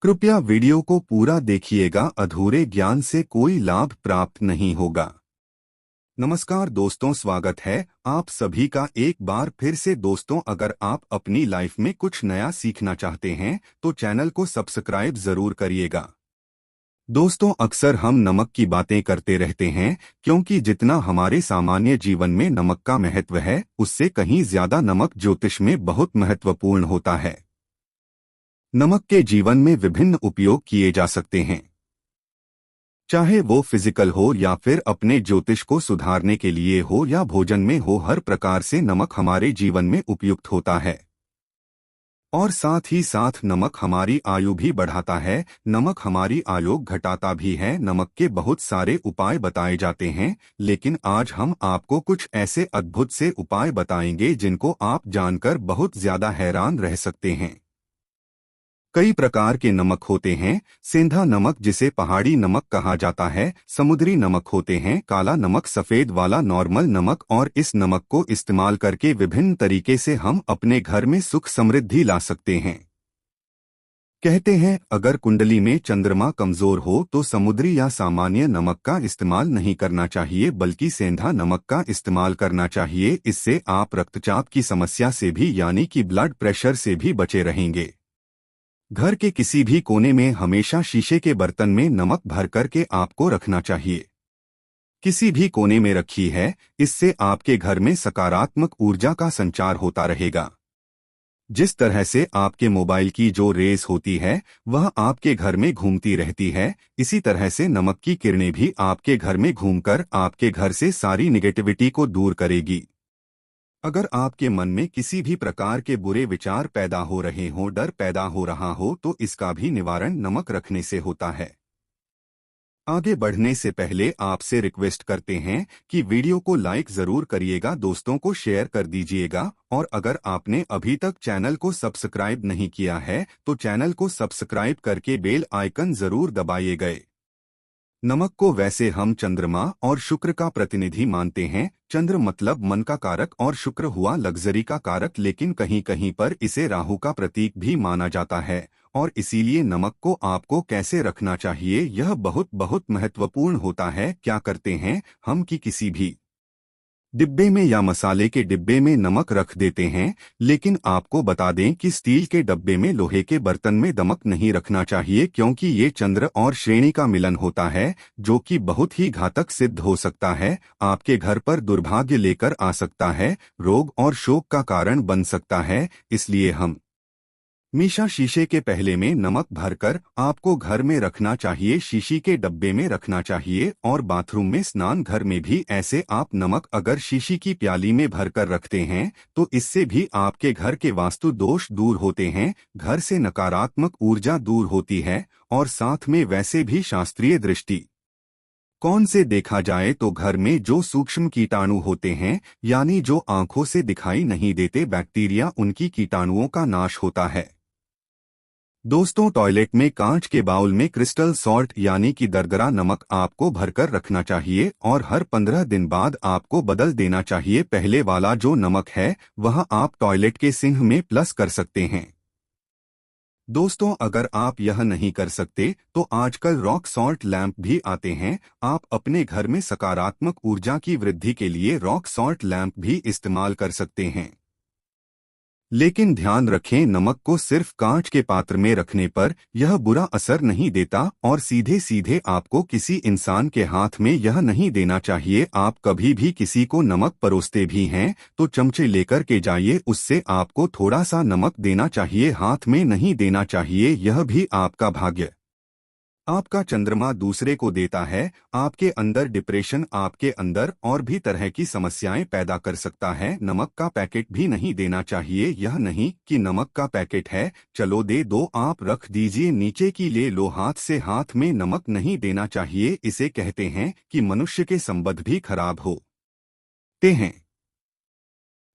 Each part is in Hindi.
कृपया वीडियो को पूरा देखिएगा, अधूरे ज्ञान से कोई लाभ प्राप्त नहीं होगा। नमस्कार दोस्तों, स्वागत है आप सभी का एक बार फिर से। दोस्तों, अगर आप अपनी लाइफ में कुछ नया सीखना चाहते हैं तो चैनल को सब्सक्राइब जरूर करिएगा। दोस्तों, अक्सर हम नमक की बातें करते रहते हैं क्योंकि जितना हमारे सामान्य जीवन में नमक का महत्व है, उससे कहीं ज्यादा नमक ज्योतिष में बहुत महत्वपूर्ण होता है। नमक के जीवन में विभिन्न उपयोग किए जा सकते हैं, चाहे वो फिजिकल हो या फिर अपने ज्योतिष को सुधारने के लिए हो या भोजन में हो। हर प्रकार से नमक हमारे जीवन में उपयुक्त होता है और साथ ही साथ नमक हमारी आयु भी बढ़ाता है। नमक हमारी आयु घटाता भी है। नमक के बहुत सारे उपाय बताए जाते हैं, लेकिन आज हम आपको कुछ ऐसे अद्भुत से उपाय बताएंगे जिनको आप जानकर बहुत ज्यादा हैरान रह सकते हैं। कई प्रकार के नमक होते हैं। सेंधा नमक, जिसे पहाड़ी नमक कहा जाता है, समुद्री नमक होते हैं, काला नमक, सफेद वाला नॉर्मल नमक। और इस नमक को इस्तेमाल करके विभिन्न तरीके से हम अपने घर में सुख समृद्धि ला सकते हैं। कहते हैं, अगर कुंडली में चंद्रमा कमजोर हो तो समुद्री या सामान्य नमक का इस्तेमाल नहीं करना चाहिए, बल्कि सेंधा नमक का इस्तेमाल करना चाहिए। इससे आप रक्तचाप की समस्या से भी, यानी कि ब्लड प्रेशर से भी बचे रहेंगे। घर के किसी भी कोने में हमेशा शीशे के बर्तन में नमक भर करके आपको रखना चाहिए। किसी भी कोने में रखी है, इससे आपके घर में सकारात्मक ऊर्जा का संचार होता रहेगा। जिस तरह से आपके मोबाइल की जो रेस होती है वह आपके घर में घूमती रहती है, इसी तरह से नमक की किरणें भी आपके घर में घूमकर आपके घर से सारी निगेटिविटी को दूर करेगी। अगर आपके मन में किसी भी प्रकार के बुरे विचार पैदा हो रहे हों, डर पैदा हो रहा हो, तो इसका भी निवारण नमक रखने से होता है। आगे बढ़ने से पहले आपसे रिक्वेस्ट करते हैं कि वीडियो को लाइक जरूर करिएगा, दोस्तों को शेयर कर दीजिएगा, और अगर आपने अभी तक चैनल को सब्सक्राइब नहीं किया है तो चैनल को सब्सक्राइब करके बेल आइकन जरूर दबाइएगा। नमक को वैसे हम चंद्रमा और शुक्र का प्रतिनिधि मानते हैं। चंद्र मतलब मन का कारक और शुक्र हुआ लग्जरी का कारक, लेकिन कहीं कहीं पर इसे राहु का प्रतीक भी माना जाता है। और इसीलिए नमक को आपको कैसे रखना चाहिए यह बहुत बहुत महत्वपूर्ण होता है। क्या करते हैं हम कि किसी भी डिब्बे में या मसाले के डिब्बे में नमक रख देते हैं, लेकिन आपको बता दें कि स्टील के डब्बे में, लोहे के बर्तन में नमक नहीं रखना चाहिए, क्योंकि ये चंद्र और श्रेणी का मिलन होता है जो कि बहुत ही घातक सिद्ध हो सकता है। आपके घर पर दुर्भाग्य लेकर आ सकता है, रोग और शोक का कारण बन सकता है। इसलिए हम हमेशा शीशे के पहले में नमक भरकर आपको घर में रखना चाहिए, शीशी के डब्बे में रखना चाहिए। और बाथरूम में, स्नान घर में भी ऐसे आप नमक अगर शीशी की प्याली में भरकर रखते हैं तो इससे भी आपके घर के वास्तु दोष दूर होते हैं, घर से नकारात्मक ऊर्जा दूर होती है। और साथ में वैसे भी शास्त्रीय दृष्टि कौन से देखा जाए तो घर में जो सूक्ष्म कीटाणु होते हैं, यानी जो आंखों से दिखाई नहीं देते बैक्टीरिया, उनकी कीटाणुओं का नाश होता है। दोस्तों, टॉयलेट में कांच के बाउल में क्रिस्टल सॉल्ट यानी कि दरदरा नमक आपको भरकर रखना चाहिए और हर 15 दिन बाद आपको बदल देना चाहिए। पहले वाला जो नमक है वह आप टॉयलेट के सिंक में प्लस कर सकते हैं। दोस्तों, अगर आप यह नहीं कर सकते तो आजकल रॉक सॉल्ट लैंप भी आते हैं। आप अपने घर में सकारात्मक ऊर्जा की वृद्धि के लिए रॉक सॉल्ट लैंप भी इस्तेमाल कर सकते हैं। लेकिन ध्यान रखें, नमक को सिर्फ कांच के पात्र में रखने पर यह बुरा असर नहीं देता और सीधे सीधे आपको किसी इंसान के हाथ में यह नहीं देना चाहिए। आप कभी भी किसी को नमक परोसते भी हैं तो चमचे लेकर के जाइए, उससे आपको थोड़ा सा नमक देना चाहिए, हाथ में नहीं देना चाहिए। यह भी आपका भाग्य, आपका चंद्रमा दूसरे को देता है। आपके अंदर डिप्रेशन, आपके अंदर और भी तरह की समस्याएं पैदा कर सकता है। नमक का पैकेट भी नहीं देना चाहिए। यह नहीं कि नमक का पैकेट है, चलो दे दो, आप रख दीजिए, नीचे की ले लो, हाथ से हाथ में नमक नहीं देना चाहिए। इसे कहते हैं कि मनुष्य के संबंध भी खराब होते हैं।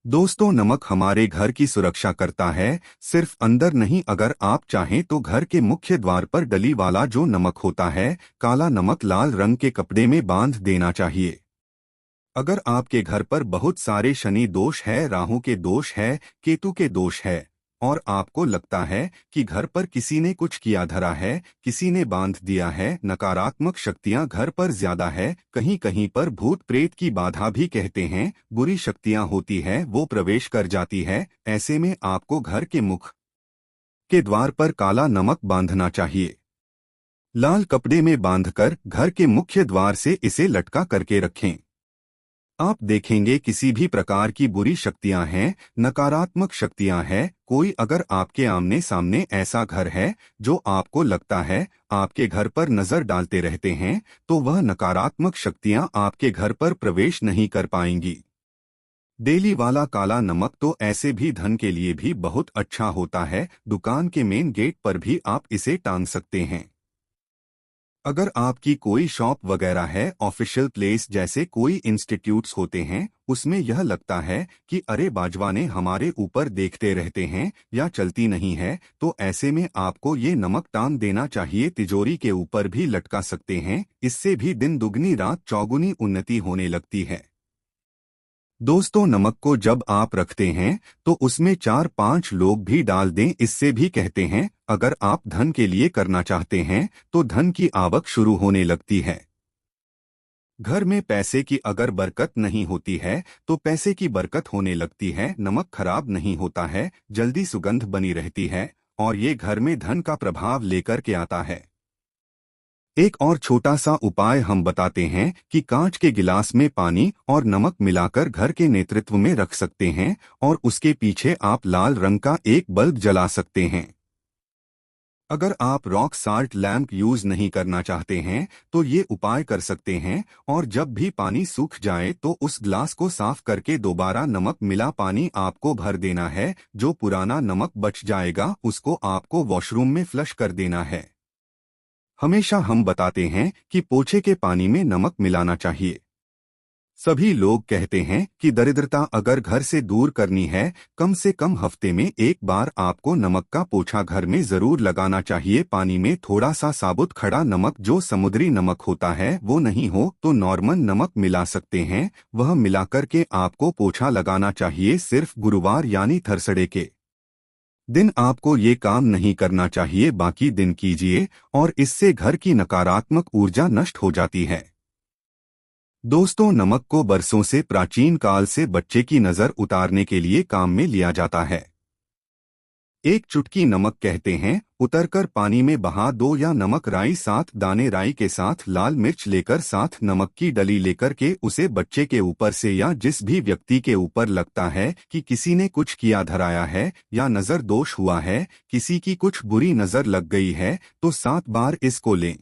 दोस्तों, नमक हमारे घर की सुरक्षा करता है, सिर्फ अंदर नहीं। अगर आप चाहें तो घर के मुख्य द्वार पर डली वाला जो नमक होता है, काला नमक, लाल रंग के कपड़े में बांध देना चाहिए। अगर आपके घर पर बहुत सारे शनि दोष है, राहु के दोष है, केतु के दोष है, और आपको लगता है कि घर पर किसी ने कुछ किया धरा है, किसी ने बांध दिया है, नकारात्मक शक्तियां घर पर ज्यादा है, कहीं कहीं पर भूत प्रेत की बाधा भी कहते हैं, बुरी शक्तियां होती है वो प्रवेश कर जाती है, ऐसे में आपको घर के मुख के द्वार पर काला नमक बांधना चाहिए। लाल कपड़े में बांधकर घर के मुख्य द्वार से इसे लटका करके रखें। आप देखेंगे किसी भी प्रकार की बुरी शक्तियां हैं, नकारात्मक शक्तियां हैं, कोई अगर आपके आमने सामने ऐसा घर है जो आपको लगता है आपके घर पर नजर डालते रहते हैं, तो वह नकारात्मक शक्तियां आपके घर पर प्रवेश नहीं कर पाएंगी। डेली वाला काला नमक तो ऐसे भी धन के लिए भी बहुत अच्छा होता है, दुकान के मेन गेट पर भी आप इसे टांग सकते हैं। अगर आपकी कोई शॉप वगैरह है, ऑफिशियल प्लेस जैसे कोई इंस्टीट्यूट्स होते हैं, उसमें यह लगता है कि अरे बाजवाने हमारे ऊपर देखते रहते हैं या चलती नहीं है, तो ऐसे में आपको ये नमक टांग देना चाहिए, तिजोरी के ऊपर भी लटका सकते हैं, इससे भी दिन दुगनी रात चौगुनी उन्नति होने लगती है। दोस्तों, नमक को जब आप रखते हैं तो उसमें 4-5 लोग भी डाल दें, इससे भी कहते हैं अगर आप धन के लिए करना चाहते हैं तो धन की आवक शुरू होने लगती है। घर में पैसे की अगर बरकत नहीं होती है तो पैसे की बरकत होने लगती है। नमक खराब नहीं होता है, जल्दी सुगंध बनी रहती है और ये घर में धन का प्रभाव लेकर के आता है। एक और छोटा सा उपाय हम बताते हैं कि कांच के गिलास में पानी और नमक मिलाकर घर के नेतृत्व में रख सकते हैं और उसके पीछे आप लाल रंग का एक बल्ब जला सकते हैं। अगर आप रॉक साल्ट लैंप यूज नहीं करना चाहते हैं तो ये उपाय कर सकते हैं, और जब भी पानी सूख जाए तो उस ग्लास को साफ करके दोबारा नमक मिला पानी आपको भर देना है। जो पुराना नमक बच जाएगा उसको आपको वॉशरूम में फ्लश कर देना है। हमेशा हम बताते हैं कि पोछे के पानी में नमक मिलाना चाहिए। सभी लोग कहते हैं कि दरिद्रता अगर घर से दूर करनी है, कम से कम हफ्ते में एक बार आपको नमक का पोछा घर में जरूर लगाना चाहिए। पानी में थोड़ा सा साबुत खड़ा नमक, जो समुद्री नमक होता है, वो नहीं हो तो नॉर्मल नमक मिला सकते हैं, वह मिलाकर के आपको पोछा लगाना चाहिए। सिर्फ गुरुवार यानी थर्सडे के दिन आपको ये काम नहीं करना चाहिए, बाकी दिन कीजिए और इससे घर की नकारात्मक ऊर्जा नष्ट हो जाती है। दोस्तों, नमक को बरसों से प्राचीन काल से बच्चे की नज़र उतारने के लिए काम में लिया जाता है। एक चुटकी नमक कहते हैं उतरकर पानी में बहा दो, या नमक राई 7 दाने राई के साथ लाल मिर्च लेकर साथ नमक की डली लेकर के उसे बच्चे के ऊपर से या जिस भी व्यक्ति के ऊपर लगता है कि किसी ने कुछ किया धराया है या नजर दोष हुआ है, किसी की कुछ बुरी नजर लग गई है, तो 7 बार इसको लें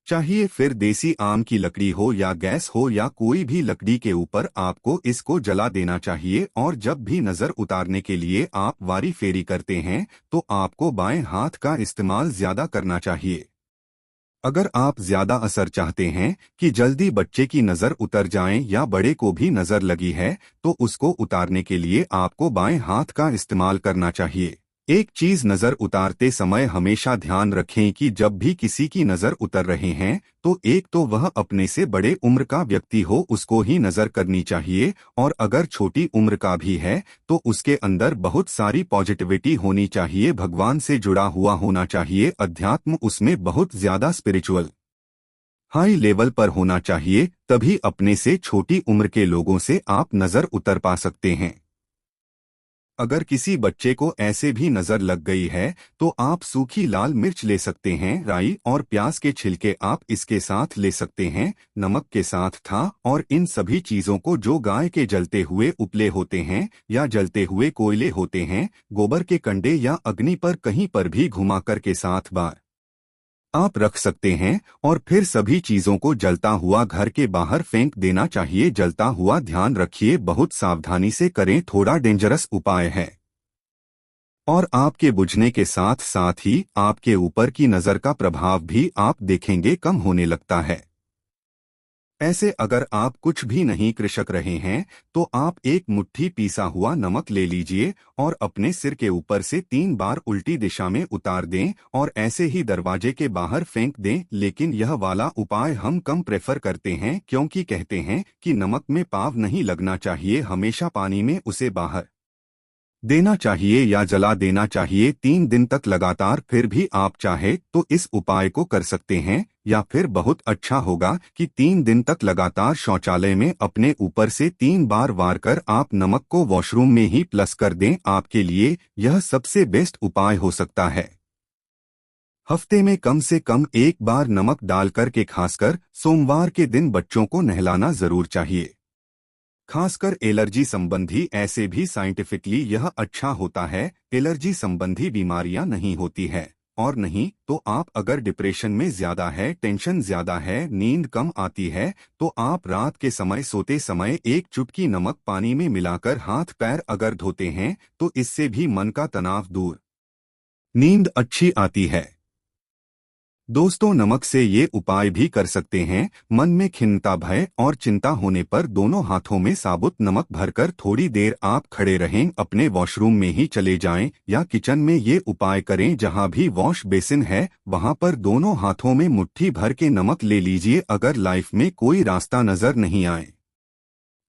चाहिए। फिर देसी आम की लकड़ी हो या गैस हो या कोई भी लकड़ी के ऊपर आपको इसको जला देना चाहिए, और जब भी नजर उतारने के लिए आप वारी फेरी करते हैं तो आपको बाएं हाथ का इस्तेमाल ज्यादा करना चाहिए। अगर आप ज्यादा असर चाहते हैं कि जल्दी बच्चे की नजर उतर जाए या बड़े को भी नजर लगी है, तो उसको उतारने के लिए आपको बाएं हाथ का इस्तेमाल करना चाहिए। एक चीज नजर उतारते समय हमेशा ध्यान रखें कि जब भी किसी की नजर उतर रहे हैं तो एक तो वह अपने से बड़े उम्र का व्यक्ति हो, उसको ही नजर करनी चाहिए, और अगर छोटी उम्र का भी है तो उसके अंदर बहुत सारी पॉजिटिविटी होनी चाहिए, भगवान से जुड़ा हुआ होना चाहिए, अध्यात्म उसमें बहुत ज्यादा स्पिरिचुअल हाई लेवल पर होना चाहिए, तभी अपने से छोटी उम्र के लोगों से आप नजर उतर पा सकते हैं। अगर किसी बच्चे को ऐसे भी नजर लग गई है तो आप सूखी लाल मिर्च ले सकते हैं, राई और प्याज के छिलके आप इसके साथ ले सकते हैं, नमक के साथ था, और इन सभी चीजों को जो गाय के जलते हुए उपले होते हैं या जलते हुए कोयले होते हैं, गोबर के कंडे या अग्नि पर कहीं पर भी घुमाकर के साथ बार आप रख सकते हैं, और फिर सभी चीजों को जलता हुआ घर के बाहर फेंक देना चाहिए। जलता हुआ ध्यान रखिए, बहुत सावधानी से करें, थोड़ा डेंजरस उपाय है, और आपके बुझने के साथ साथ ही आपके ऊपर की नजर का प्रभाव भी आप देखेंगे कम होने लगता है। ऐसे अगर आप कुछ भी नहीं कृषक रहे हैं तो आप एक मुट्ठी पीसा हुआ नमक ले लीजिए और अपने सिर के ऊपर से 3 बार उल्टी दिशा में उतार दें और ऐसे ही दरवाजे के बाहर फेंक दें। लेकिन यह वाला उपाय हम कम प्रेफर करते हैं, क्योंकि कहते हैं कि नमक में पाव नहीं लगना चाहिए, हमेशा पानी में उसे बाहर देना चाहिए या जला देना चाहिए 3 दिन तक लगातार। फिर भी आप चाहे तो इस उपाय को कर सकते हैं, या फिर बहुत अच्छा होगा कि 3 दिन तक लगातार शौचालय में अपने ऊपर से 3 बार वार कर आप नमक को वॉशरूम में ही प्लस कर दें। आपके लिए यह सबसे बेस्ट उपाय हो सकता है। हफ्ते में कम से कम 1 बार नमक डालकर के खासकर सोमवार के दिन बच्चों को नहलाना जरूर चाहिए। खासकर एलर्जी संबंधी, ऐसे भी साइंटिफिकली यह अच्छा होता है। एलर्जी संबंधी बीमारियां नहीं होती है। और नहीं तो आप अगर डिप्रेशन में ज्यादा है, टेंशन ज्यादा है, नींद कम आती है, तो आप रात के समय सोते समय एक चुटकी नमक पानी में मिलाकर हाथ पैर अगर धोते हैं तो इससे भी मन का तनाव दूर, नींद अच्छी आती है। दोस्तों, नमक से ये उपाय भी कर सकते हैं। मन में खिन्नता, भय और चिंता होने पर दोनों हाथों में साबुत नमक भरकर थोड़ी देर आप खड़े रहें, अपने वॉशरूम में ही चले जाएं या किचन में ये उपाय करें। जहां भी वॉश बेसिन है वहां पर दोनों हाथों में मुट्ठी भर के नमक ले लीजिए। अगर लाइफ में कोई रास्ता नजर नहीं आए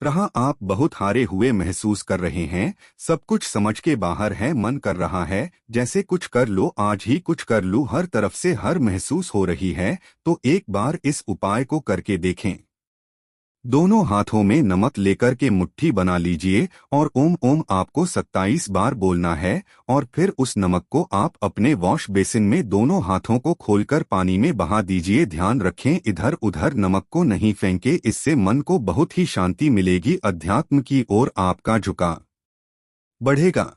रहा, आप बहुत हारे हुए महसूस कर रहे हैं, सब कुछ समझ के बाहर है, मन कर रहा है जैसे कुछ कर लो, आज ही कुछ कर लूं, हर तरफ से हर महसूस हो रही है, तो एक बार इस उपाय को करके देखें। दोनों हाथों में नमक लेकर के मुट्ठी बना लीजिए और ओम ओम आपको 27 बार बोलना है, और फिर उस नमक को आप अपने वॉश बेसिन में दोनों हाथों को खोलकर पानी में बहा दीजिए। ध्यान रखें, इधर उधर नमक को नहीं फेंके, इससे मन को बहुत ही शांति मिलेगी, अध्यात्म की ओर आपका झुकाव बढ़ेगा।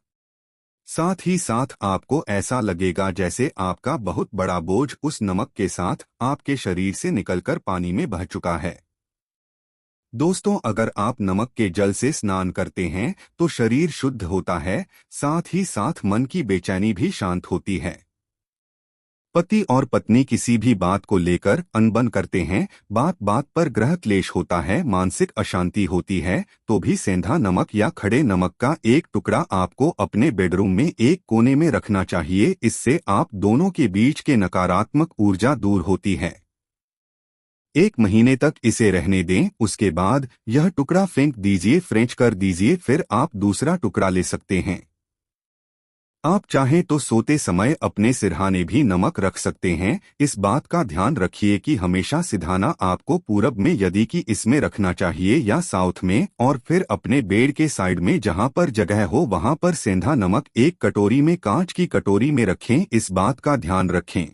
साथ ही साथ आपको ऐसा लगेगा जैसे आपका बहुत बड़ा बोझ उस नमक के साथ आपके शरीर से निकलकर पानी में बह चुका है। दोस्तों, अगर आप नमक के जल से स्नान करते हैं तो शरीर शुद्ध होता है, साथ ही साथ मन की बेचैनी भी शांत होती है। पति और पत्नी किसी भी बात को लेकर अनबन करते हैं, बात बात पर ग्रह क्लेश होता है, मानसिक अशांति होती है, तो भी सेंधा नमक या खड़े नमक का एक टुकड़ा आपको अपने बेडरूम में एक कोने में रखना चाहिए। इससे आप दोनों के बीच के नकारात्मक ऊर्जा दूर होती है। 1 महीने तक इसे रहने दें, उसके बाद यह टुकड़ा फेंक दीजिए, फ्रेंच कर दीजिए, फिर आप दूसरा टुकड़ा ले सकते हैं। आप चाहें तो सोते समय अपने सिरहाने भी नमक रख सकते हैं। इस बात का ध्यान रखिए कि हमेशा सिरहाना आपको पूरब में यदि कि इसमें रखना चाहिए या साउथ में, और फिर अपने बेड के साइड में जहां पर जगह हो वहां पर सेंधा नमक एक कटोरी में, कांच की कटोरी में रखें। इस बात का ध्यान रखें।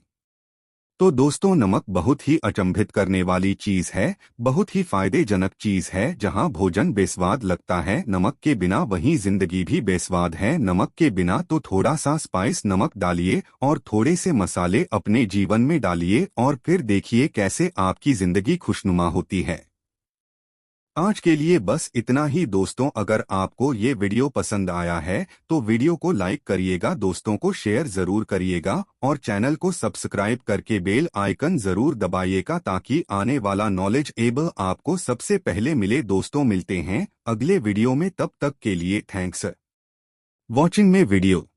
तो दोस्तों, नमक बहुत ही अचंभित करने वाली चीज है, बहुत ही फायदेजनक चीज है। जहां भोजन बेस्वाद लगता है नमक के बिना, वहीं जिंदगी भी बेस्वाद है नमक के बिना। तो थोड़ा सा स्पाइस नमक डालिए और थोड़े से मसाले अपने जीवन में डालिए और फिर देखिए कैसे आपकी जिंदगी खुशनुमा होती है। आज के लिए बस इतना ही दोस्तों। अगर आपको ये वीडियो पसंद आया है तो वीडियो को लाइक करिएगा, दोस्तों को शेयर जरूर करिएगा और चैनल को सब्सक्राइब करके बेल आइकन जरूर दबाइएगा ताकि आने वाला नॉलेज एबल आपको सबसे पहले मिले। दोस्तों, मिलते हैं अगले वीडियो में, तब तक के लिए थैंक्स वॉचिंग में वीडियो।